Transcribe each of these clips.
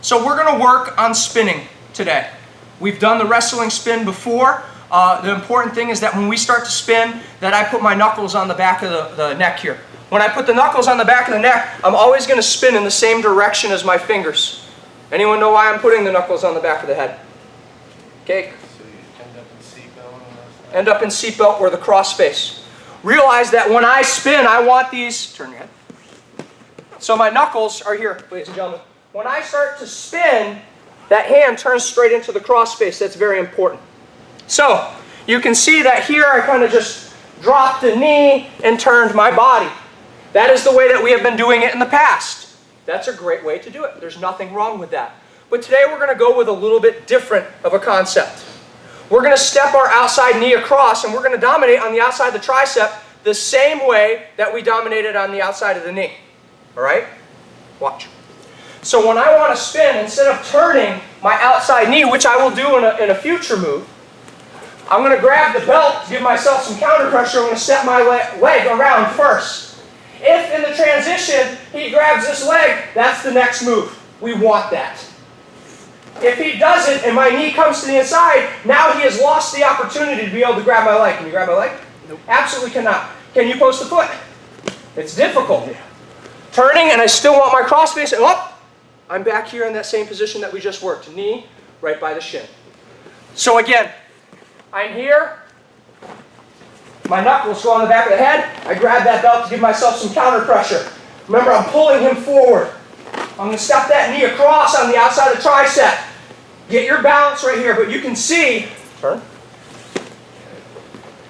So we're going to work on spinning today. We've done the wrestling spin before. The important thing is that when we start to spin, that I put my knuckles on the back of the neck here. When I put the knuckles on the back of the neck, I'm always going to spin in the same direction as my fingers. Anyone know why I'm putting the knuckles on the back of the head? Okay. So you end up in seatbelt. End up in seatbelt or the cross face. Realize that when I spin, I want these, turn your head. So my knuckles are here, ladies and gentlemen. When I start to spin, that hand turns straight into the cross face. That's very important. So you can see that here I kind of just dropped the knee and turned my body. That is the way that we have been doing it in the past. That's a great way to do it. There's nothing wrong with that. But today we're going to go with a little bit different of a concept. We're going to step our outside knee across and we're going to dominate on the outside of the tricep the same way that we dominated on the outside of the knee. All right? Watch. So when I want to spin, instead of turning my outside knee, which I will do in a future move, I'm going to grab the belt to give myself some counter pressure. I'm going to step my leg around first. If in the transition he grabs this leg, that's the next move. We want that. If he doesn't and my knee comes to the inside, now he has lost the opportunity to be able to grab my leg. Can you grab my leg? Nope. Absolutely cannot. Can you post the foot? It's difficult. Turning and I still want my cross face and up. I'm back here in that same position that we just worked. Knee right by the shin. So again, I'm here. My knuckles go on the back of the head. I grab that belt to give myself some counter pressure. Remember, I'm pulling him forward. I'm going to step that knee across on the outside of the tricep. Get your balance right here, but you can see turn,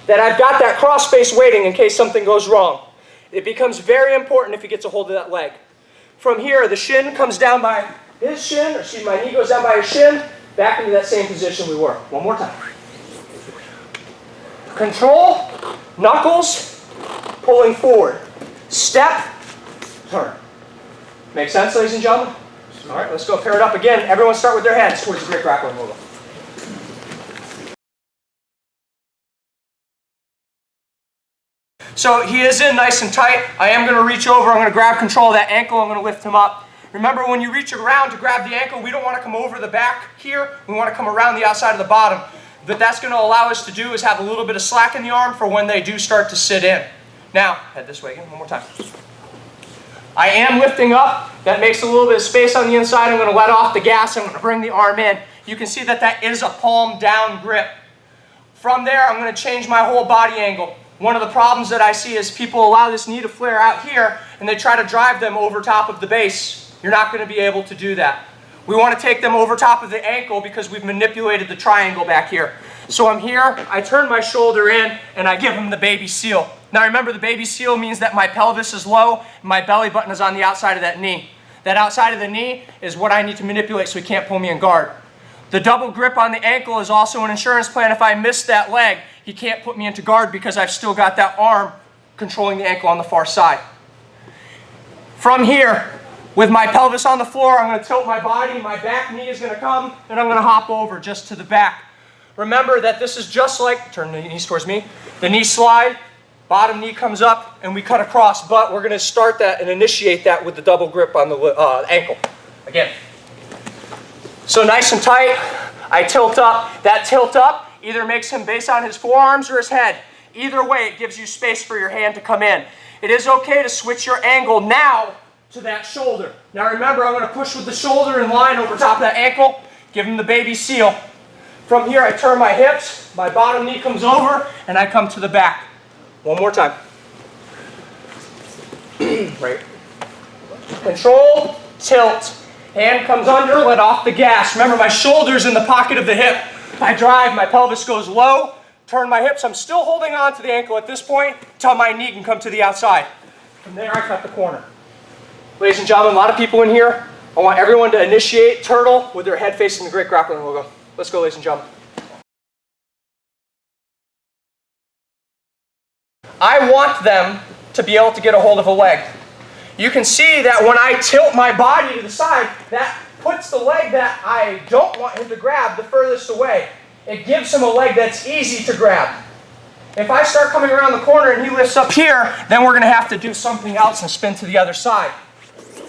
that I've got that cross face waiting in case something goes wrong. It becomes very important if he gets a hold of that leg. From here, the shin comes down by his shin, or excuse me, my knee goes down by his shin, back into that same position we were. One more time. Control, knuckles, pulling forward. Step, turn. Make sense, ladies and gentlemen? All right, let's go pair it up again. Everyone start with their hands towards the great grappling movement. So he is in nice and tight. I am going to reach over. I'm going to grab control of that ankle. I'm going to lift him up. Remember, when you reach around to grab the ankle, we don't want to come over the back here. We want to come around the outside of the bottom. What that's going to allow us to do is have a little bit of slack in the arm for when they do start to sit in. Now, head this way again, one more time. I am lifting up. That makes a little bit of space on the inside. I'm going to let off the gas. I'm going to bring the arm in. You can see that that is a palm down grip. From there, I'm going to change my whole body angle. One of the problems that I see is people allow this knee to flare out here and they try to drive them over top of the base. You're not going to be able to do that. We want to take them over top of the ankle because we've manipulated the triangle back here. So I'm here, I turn my shoulder in, and I give him the baby seal. Now remember, the baby seal means that my pelvis is low, and my belly button is on the outside of that knee. That outside of the knee is what I need to manipulate so he can't pull me in guard. The double grip on the ankle is also an insurance plan. If I miss that leg, he can't put me into guard because I've still got that arm controlling the ankle on the far side. From here, with my pelvis on the floor, I'm going to tilt my body, my back knee is going to come, and I'm going to hop over just to the back. Remember that this is just like, turn the knees towards me, the knee slide, bottom knee comes up, and we cut across, but we're going to start that and initiate that with the double grip on the ankle. Again. So nice and tight, I tilt up. That tilt up either makes him base on his forearms or his head. Either way, it gives you space for your hand to come in. It is okay to switch your angle now to that shoulder. Now remember, I'm going to push with the shoulder in line over top of that ankle, give him the baby seal. From here, I turn my hips, my bottom knee comes over, and I come to the back. One more time. Right. Control, tilt. Hand comes under, let off the gas. Remember, my shoulder's in the pocket of the hip. I drive, my pelvis goes low, turn my hips. I'm still holding on to the ankle at this point until my knee can come to the outside. From there, I cut the corner. Ladies and gentlemen, a lot of people in here. I want everyone to initiate turtle with their head facing the great grappling logo. Let's go, ladies and gentlemen. I want them to be able to get a hold of a leg. You can see that when I tilt my body to the side, that puts the leg that I don't want him to grab the furthest away. It gives him a leg that's easy to grab. If I start coming around the corner and he lifts up here, then we're going to have to do something else and spin to the other side.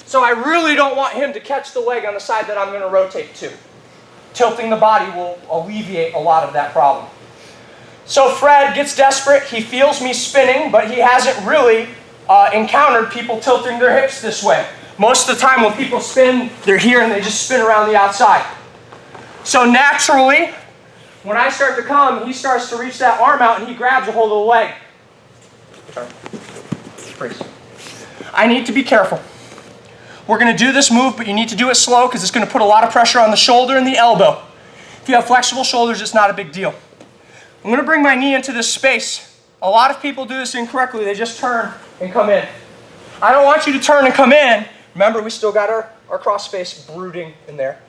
So I really don't want him to catch the leg on the side that I'm going to rotate to. Tilting the body will alleviate a lot of that problem. So Fred gets desperate. He feels me spinning, but he hasn't really encountered people tilting their hips this way. Most of the time when people spin, they're here and they just spin around the outside. So naturally, when I start to come, he starts to reach that arm out and he grabs a hold of the leg. I need to be careful. We're going to do this move, but you need to do it slow because it's going to put a lot of pressure on the shoulder and the elbow. If you have flexible shoulders, it's not a big deal. I'm going to bring my knee into this space. A lot of people do this incorrectly. They just turn and come in. I don't want you to turn and come in. Remember, we still got our cross space brooding in there.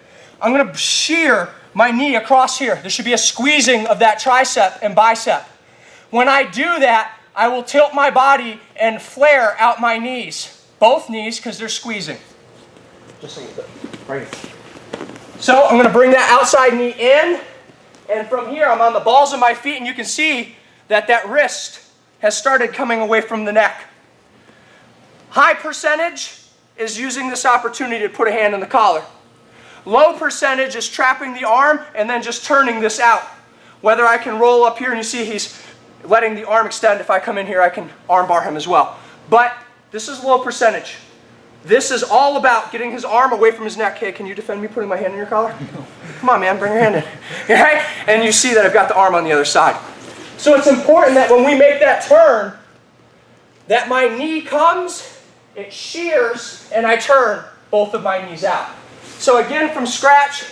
I'm going to shear my knee across here. There should be a squeezing of that tricep and bicep. When I do that, I will tilt my body and flare out my knees. Both knees, because they're squeezing. Just a little bit. Right here. So I'm going to bring that outside knee in. And from here, I'm on the balls of my feet, and you can see that that wrist has started coming away from the neck. High percentage is using this opportunity to put a hand in the collar. Low percentage is trapping the arm and then just turning this out. Whether I can roll up here, and you see he's letting the arm extend. If I come in here, I can armbar him as well. But this is low percentage. This is all about getting his arm away from his neck. Hey, can you defend me putting my hand in your collar? No. Come on, man, bring your hand in. Okay? And you see that I've got the arm on the other side. So it's important that when we make that turn, that my knee comes, it shears, and I turn both of my knees out. So again, from scratch,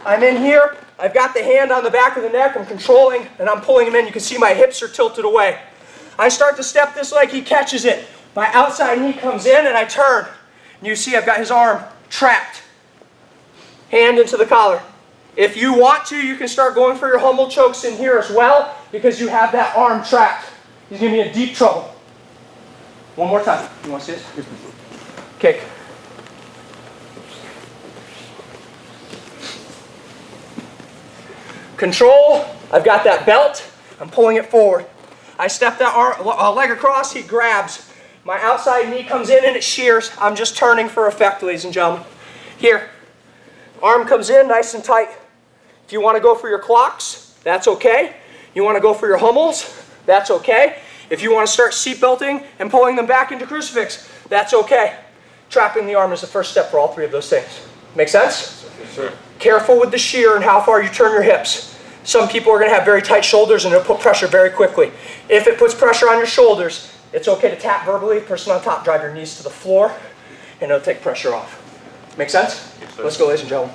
I'm in here. I've got the hand on the back of the neck. I'm controlling, and I'm pulling him in. You can see my hips are tilted away. I start to step this leg. He catches it. My outside knee comes in, and I turn. And you see I've got his arm trapped. Hand into the collar. If you want to, you can start going for your Hummel chokes in here as well, because you have that arm trapped. He's going to be in deep trouble. One more time. You want to see this? Kick. Control. I've got that belt. I'm pulling it forward. I step that leg across. He grabs. My outside knee comes in and it shears. I'm just turning for effect, ladies and gentlemen. Here. Arm comes in nice and tight. If you want to go for your clocks, that's okay. You want to go for your Hummels, that's okay. If you want to start seat belting and pulling them back into crucifix, that's okay. Trapping the arm is the first step for all three of those things. Make sense? Yes, sir. Careful with the shear and how far you turn your hips. Some people are going to have very tight shoulders and it'll put pressure very quickly. If it puts pressure on your shoulders, it's okay to tap verbally. Person on top, drive your knees to the floor, and it'll take pressure off. Make sense? Yes, sir. Let's go, ladies and gentlemen.